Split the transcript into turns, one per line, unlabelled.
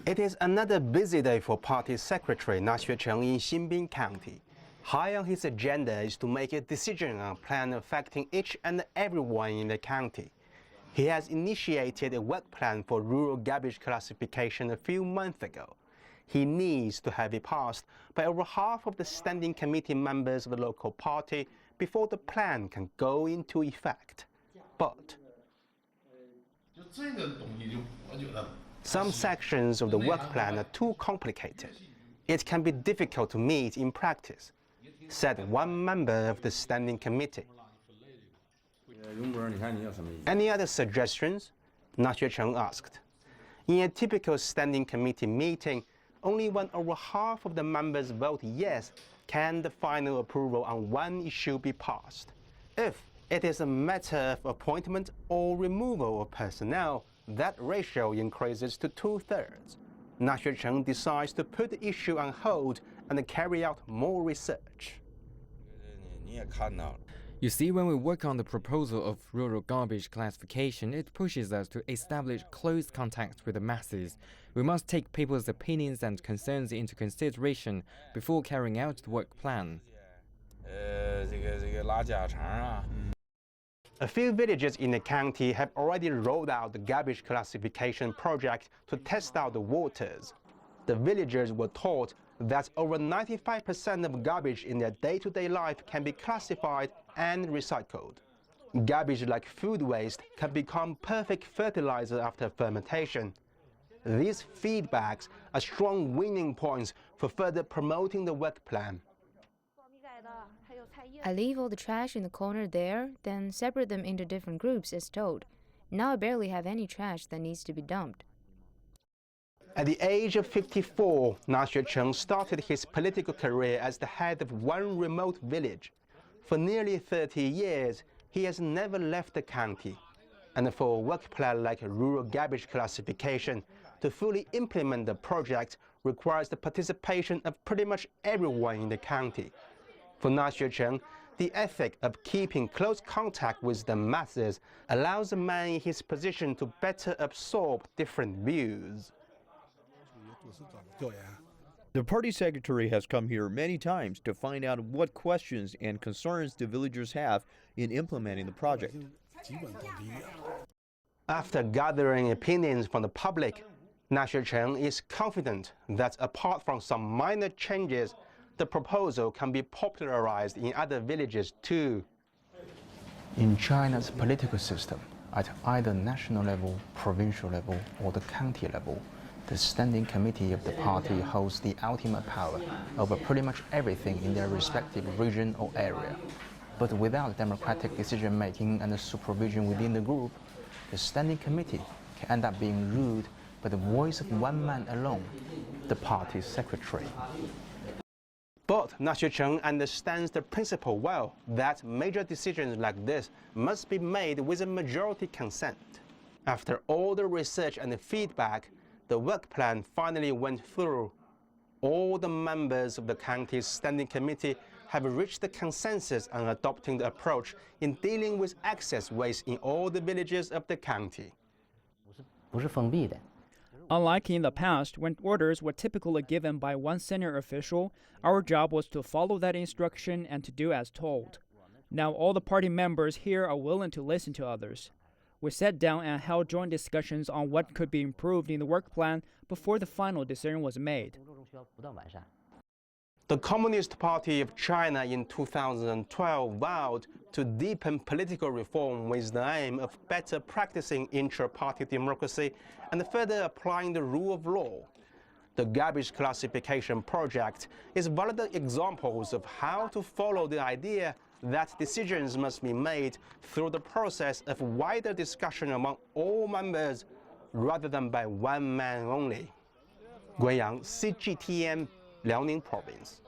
It is another busy day for Party Secretary Na Xuecheng in Xinbin County. High on his agenda is to make a decision on a plan affecting each and everyone in the county. He has initiated a work plan for rural garbage classification a few months ago. He needs to have it passed by over half of the standing committee members of the local party before the plan can go into effect. But some sections of the work plan are too complicated. It can be difficult to meet in practice, said one member of the standing committee. Any other suggestions? Na Xuecheng asked. In a typical standing committee meeting, only when over half of the members vote yes can the final approval on one issue be passed. If it is a matter of appointment or removal of personnel, that ratio increases to 2/3. Na Xuecheng decides to put the issue on hold and carry out more research.
You see, when we work on the proposal of rural garbage classification, it pushes us to establish close contact with the masses. We must take people's opinions and concerns into consideration before carrying out the work plan.
A few villages in the county have already rolled out the garbage classification project to test out the waters. The villagers were taught that over 95% of garbage in their day-to-day life can be classified and recycled. Garbage like food waste can become perfect fertilizer after fermentation. These feedbacks are strong winning points for further promoting the work plan.
I leave all the trash in the corner there, then separate them into different groups as told. Now I barely have any trash that needs to be dumped.
At the age of 54, Na Xuecheng started his political career as the head of one remote village. For nearly 30 years, he has never left the county. And for a work plan like rural garbage classification, to fully implement the project requires the participation of pretty much everyone in the county. For Na Xuecheng, the ethic of keeping close contact with the masses allows a man in his position to better absorb different views.
The party secretary has come here many times to find out what questions and concerns the villagers have in implementing the project.
After gathering opinions from the public, Na Xuecheng is confident that apart from some minor changes, the proposal can be popularized in other villages too. In China's political system, at either national level, provincial level, or the county level, the standing committee of the party holds the ultimate power over pretty much everything in their respective region or area. But without democratic decision-making and supervision within the group, the standing committee can end up being ruled by the voice of one man alone, the party secretary. But Na Xuecheng understands the principle well, that major decisions like this must be made with a majority consent. After all the research and the feedback, the work plan finally went through. All the members of the county's standing committee have reached the consensus on adopting the approach in dealing with excess waste in all the villages of the county.
Unlike in the past, when orders were typically given by one senior official, our job was to follow that instruction and to do as told. Now all the party members here are willing to listen to others. We sat down and held joint discussions on what could be improved in the work plan before the final decision was made.
The Communist Party of China in 2012 vowed to deepen political reform with the aim of better practicing intra-party democracy and further applying the rule of law. The garbage classification project is one of the examples of how to follow the idea that decisions must be made through the process of wider discussion among all members rather than by one man only. Guiyang, CGTN, Liaoning Province.